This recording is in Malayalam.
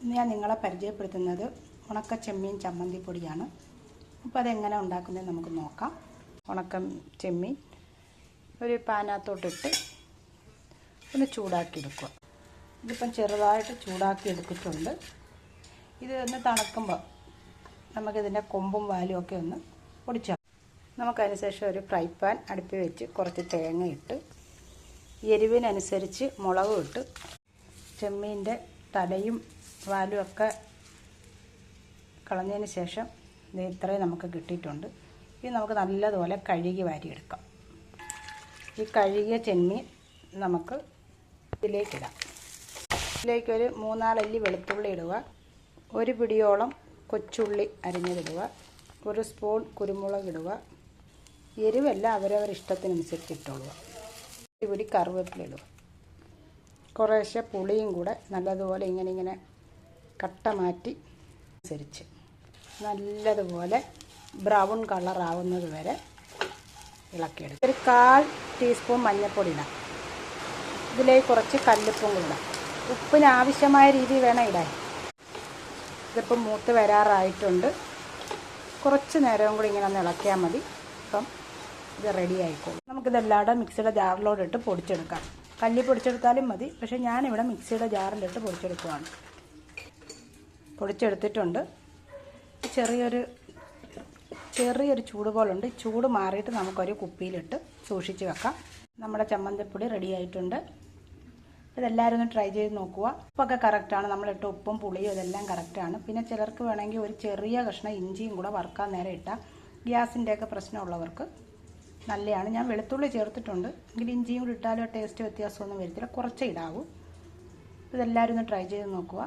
ഇന്ന് ഞാൻ നിങ്ങളെ പരിചയപ്പെടുത്തുന്നത് ഉണക്ക ചെമ്മീൻ ചമ്മന്തിപ്പൊടിയാണ്. അപ്പോൾ അതെങ്ങനെ ഉണ്ടാക്കുന്നത് നമുക്ക് നോക്കാം. ഉണക്ക ചെമ്മീൻ ഒരു പാനകത്തോട്ടിട്ട് ഒന്ന് ചൂടാക്കി എടുക്കുക. ഇതിപ്പം ചെറുതായിട്ട് ചൂടാക്കി എടുത്തിട്ടുണ്ട്. ഇത് ഒന്ന് തണുക്കുമ്പോൾ നമുക്കിതിൻ്റെ കൊമ്പും വാലും ഒക്കെ ഒന്ന് പൊടിച്ചാൽ നമുക്കതിനുശേഷം ഒരു ഫ്രൈ പാൻ അടുപ്പിൽ വെച്ച് കുറച്ച് തേങ്ങ ഇട്ട് എരിവിനനുസരിച്ച് മുളകും ഇട്ട് ചെമ്മീൻ്റെ തലയും വാലും ഒക്കെ കളഞ്ഞതിന് ശേഷം ഇത്രയും നമുക്ക് കിട്ടിയിട്ടുണ്ട്. ഇത് നമുക്ക് നല്ലതുപോലെ കഴുകി വാരിയെടുക്കാം. ഈ കഴുകിയ ചെമ്മീൻ നമുക്ക് ഇതിലേക്കിടാം. ഇതിലേക്കൊരു 3-4 അല്ലി വെളുത്തുള്ളി ഇടുക, ഒരു പിടിയോളം കൊച്ചുള്ളി അരിഞ്ഞതിടുക, 1 സ്പൂൺ കുരുമുളക് ഇടുക. എരിവെല്ലാം അവരവർ ഇഷ്ടത്തിനനുസരിച്ച് ഇട്ടുകൊള്ളുക. 1 പിടി കറിവേപ്പില ഇടുക. കുറേശ്ശെ പുളിയും കൂടെ നല്ലതുപോലെ ഇങ്ങനെ കട്ട മാറ്റി അനുസരിച്ച് നല്ലതുപോലെ ബ്രൗൺ കളറാവുന്നത് വരെ ഇളക്കിയെടുക്കുക. ഒരു 1/4 ടീസ്പൂൺ മഞ്ഞൾപ്പൊടി ഇടാം. ഇതിലേക്ക് കുറച്ച് കല്ലുപ്പും കൂടെ ഇടാം. ഉപ്പിന് ആവശ്യമായ രീതിയിൽ വേണം ഇടാൻ. ഇതിപ്പം മൂത്ത് വരാറായിട്ടുണ്ട്. കുറച്ച് നേരവും കൂടി ഇങ്ങനെ ഒന്ന് ഇളക്കിയാൽ മതി. ഇപ്പം ഇത് റെഡി ആയിക്കോളും. നമുക്കിതെല്ലാവരുടെ മിക്സിയുടെ ജാറിലോട്ടിട്ട് പൊടിച്ചെടുക്കാം. കല്ലി പൊടിച്ചെടുത്താലും മതി, പക്ഷേ ഞാനിവിടെ മിക്സിയുടെ ജാറിലിട്ട് പൊടിച്ചെടുക്കുകയാണ്. പൊടിച്ചെടുത്തിട്ടുണ്ട്. ചെറിയൊരു ചൂട് പോലുണ്ട്. ചൂട് മാറിയിട്ട് നമുക്കൊരു കുപ്പിയിലിട്ട് സൂക്ഷിച്ച് വെക്കാം. നമ്മുടെ ചമ്മന്തിപ്പൊടി റെഡി ആയിട്ടുണ്ട്. ഇതെല്ലാവരും ഒന്ന് ട്രൈ ചെയ്ത് നോക്കുക. ഉപ്പൊക്കെ കറക്റ്റാണ്. നമ്മളിട്ട് ഉപ്പും പുളിയും ഇതെല്ലാം കറക്റ്റാണ്. പിന്നെ ചിലർക്ക് വേണമെങ്കിൽ ഒരു ചെറിയ കഷ്ണം ഇഞ്ചിയും കൂടെ വറുക്കാൻ നേരം ഇട്ടാൽ ഗ്യാസിൻ്റെയൊക്കെ പ്രശ്നമുള്ളവർക്ക് നല്ലതാണ്. ഞാൻ വെളുത്തുള്ളി ചേർത്തിട്ടുണ്ട്. എങ്കിൽ ഇഞ്ചിയും കൂടി ഇട്ടാലും ടേസ്റ്റ് വ്യത്യാസമൊന്നും വരത്തില്ല. കുറച്ചേ ഇടാവൂ. ഇതെല്ലാവരും ഒന്ന് ട്രൈ ചെയ്ത് നോക്കുക.